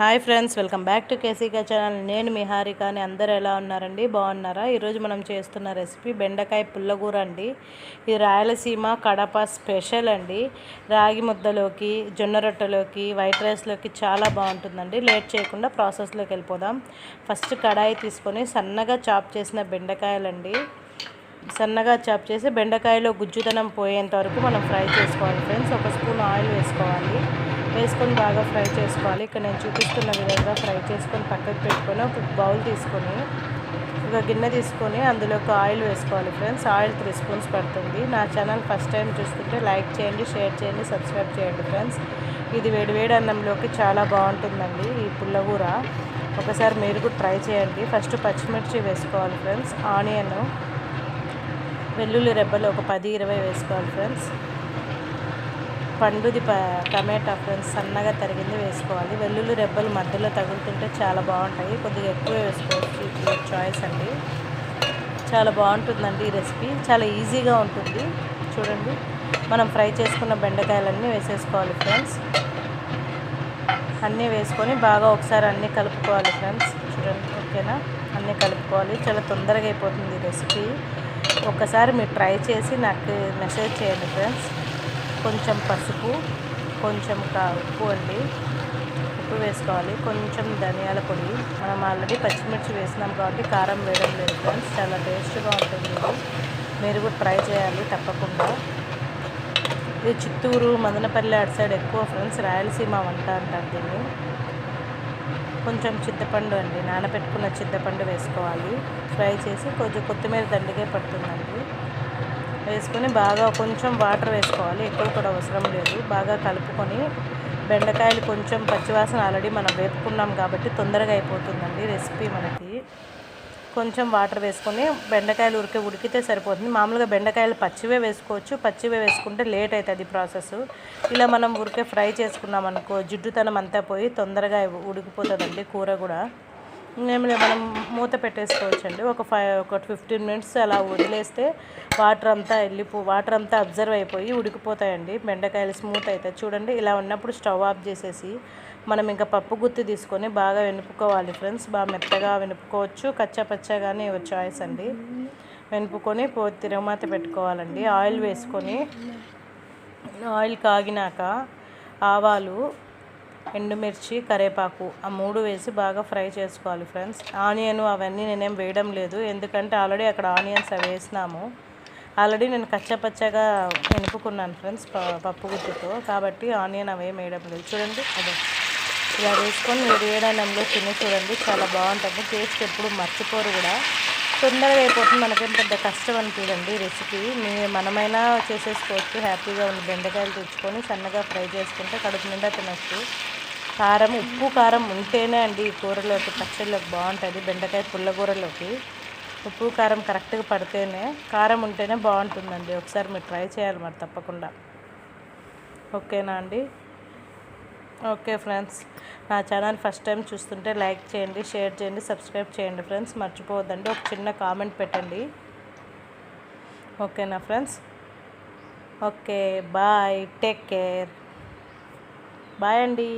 Hi friends, welcome back to కేసీకా channel. నేను మీ హారిక. అందరూ ఎలా ఉన్నారండి? బాగున్నారా? ఈరోజు మనం చేస్తున్న రెసిపీ బెండకాయ పుల్లగూర అండి. ఇది రాయలసీమ కడప స్పెషల్ అండి. రాగి ముద్దలోకి, జొన్న రొట్టెలోకి, వైట్ రైస్లోకి చాలా బాగుంటుందండి. లేట్ చేయకుండా ప్రాసెస్లోకి వెళ్ళిపోదాం. ఫస్ట్ కడాయి తీసుకొని సన్నగా చాప్ చేసిన బెండకాయలండి. సన్నగా చాప్ చేసి బెండకాయలో గుజ్జుదనం పోయేంత వరకు మనం ఫ్రై చేసుకోవాలి ఫ్రెండ్స్. ఒక స్పూన్ ఆయిల్ వేసుకొని బాగా ఫ్రై చేసుకోవాలి. ఇక్కడ నేను చూపిస్తున్న విధంగా ఫ్రై చేసుకొని పక్కకు పెట్టుకొని ఒక బౌల్ తీసుకొని ఒక గిన్నె తీసుకొని అందులోకి ఆయిల్ వేసుకోవాలి ఫ్రెండ్స్. ఆయిల్ 3 స్పూన్స్ పడుతుంది. నా ఛానల్ ఫస్ట్ టైం చూస్తుంటే లైక్ చేయండి, షేర్ చేయండి, సబ్స్క్రైబ్ చేయండి ఫ్రెండ్స్. ఇది వేడివేడి అన్నంలోకి చాలా బాగుంటుందండి ఈ పుల్లగూర. ఒకసారి మీరు కూడా ట్రై చేయండి. ఫస్ట్ పచ్చిమిర్చి వేసుకోవాలి ఫ్రెండ్స్. ఆనియన్, వెల్లుల్లి రెబ్బలు ఒక 10-20 వేసుకోవాలి ఫ్రెండ్స్. పండుది టమాటా ఫ్రెండ్స్ సన్నగా తరిగింది వేసుకోవాలి. వెల్లుల్లి రెబ్బలు మధ్యలో తగులుతుంటే చాలా బాగుంటాయి. కొద్దిగా ఎక్కువ వేసుకోవచ్చు. ఇది చాయిస్ అండి. చాలా బాగుంటుందండి ఈ రెసిపీ. చాలా ఈజీగా ఉంటుంది. చూడండి, మనం ఫ్రై చేసుకున్న బెండకాయలన్నీ వేసేసుకోవాలి ఫ్రెండ్స్. అన్నీ వేసుకొని బాగా ఒకసారి అన్నీ కలుపుకోవాలి ఫ్రెండ్స్. చూడండి, ఓకేనా? అన్నీ కలుపుకోవాలి. చాలా తొందరగా అయిపోతుంది ఈ రెసిపీ. ఒకసారి మీరు ట్రై చేసి నాకు మెసేజ్ చేయండి ఫ్రెండ్స్. కొంచెం పసుపు, కొంచెం ఉప్పు అండి. ఉప్పు వేసుకోవాలి. కొంచెం ధనియాల పొడి. మనం ఆల్రెడీ పచ్చిమిర్చి వేసినాం కాబట్టి కారం వేయడం లేదు ఫ్రెండ్స్. చాలా టేస్ట్గా ఉంటుంది ఇది. మీరు కూడా ట్రై చేయాలి తప్పకుండా. ఇది చిత్తూరు, మదనపల్లి అటు సైడ్ ఎక్కువ ఫ్రెండ్స్. రాయలసీమ వంట అంటారు దీన్ని. కొంచెం చింతపండు అండి, నానబెట్టుకున్న చింతపండు వేసుకోవాలి. ఫ్రై చేసి కొంచెం కొత్తిమీర దండిగా పడుతుందండి. వేసుకొని బాగా కొంచెం వాటర్ వేసుకోవాలి. ఎక్కువ కూడా అవసరం లేదు. బాగా కలుపుకొని బెండకాయలు కొంచెం పచ్చివాసన ఆల్రెడీ మనం వేపుకున్నాం కాబట్టి తొందరగా అయిపోతుందండి రెసిపీ మనకి. కొంచెం వాటర్ వేసుకొని బెండకాయలు ఉడికితే సరిపోతుంది. మామూలుగా బెండకాయలు పచ్చివే వేసుకోవచ్చు. పచ్చివే వేసుకుంటే లేట్ అవుతుంది ప్రాసెస్. ఇలా మనం ఉరికే ఫ్రై చేసుకున్నాం అనుకో జిడ్డుతనం అంతా పోయి తొందరగా ఉడికిపోతుందండి కూర కూడా. మనం మూత పెట్టేసుకోవచ్చు అండి. ఒక 15 మినిట్స్ అలా వదిలేస్తే వాటర్ అంతా అబ్జర్వ్ అయిపోయి ఉడికిపోతాయండి. బెండకాయలు స్మూత్ అవుతాయి. చూడండి, ఇలా ఉన్నప్పుడు స్టవ్ ఆఫ్ చేసేసి మనం ఇంకా పప్పు గుత్తి తీసుకొని బాగా వెనుపుకోవాలి ఫ్రెండ్స్. బాగా మెత్తగా వెనుపుకోవచ్చు, కచ్చాపచ్చాగానే చాయిస్ అండి. వెనుపుకొని తిరగమాత పెట్టుకోవాలండి. ఆయిల్ వేసుకొని ఆయిల్ కాగినాక ఆవాలు, ఎండుమిర్చి, కరివేపాకు ఆ 3 వేసి బాగా ఫ్రై చేసుకోవాలి ఫ్రెండ్స్. ఆనియన్ అవన్నీ నేనేం వేయడం లేదు, ఎందుకంటే ఆల్రెడీ అక్కడ ఆనియన్స్ అవి వేసినాము. ఆల్రెడీ నేను కచ్చాపచ్చాగా వెనుపుకున్నాను ఫ్రెండ్స్ పప్పు గుత్తితో, కాబట్టి ఆనియన్ అవేం వేయడం లేదు. చూడండి, అదే ఇలా వేసుకొని వేయడంలో తిని చూడండి, చాలా బాగుంటుంది. టేస్ట్ ఎప్పుడు మర్చిపోరు కూడా. తొందరగా అయిపోతుంది. మనకేం పెద్ద కష్టం అనిపించండి రెసిపీ. మనమైనా చేసేసుకోవచ్చు. హ్యాపీగా ఉన్న బెండకాయలు తెచ్చుకొని సన్నగా ఫ్రై చేసుకుంటే కడుపు నిండా తినచ్చు. ఉప్పు కారం ఉంటేనే అండి ఈ కూరలోకి, పచ్చళ్ళలోకి బాగుంటుంది. బెండకాయ పుల్లగూరలోకి ఉప్పు కారం కరెక్ట్గా పడితేనే, కారం ఉంటేనే బాగుంటుందండి. ఒకసారి మీరు ట్రై చేయాలి మరి తప్పకుండా. ఓకేనా అండి? ఓకే ఫ్రెండ్స్, నా ఛానల్ ఫస్ట్ టైం చూస్తుంటే లైక్ చేయండి, షేర్ చేయండి, సబ్స్క్రైబ్ చేయండి ఫ్రెండ్స్. మర్చిపోవద్దండి, ఒక చిన్న కామెంట్ పెట్టండి. ఓకేనా friends? Okay, bye, take care, bye అండి.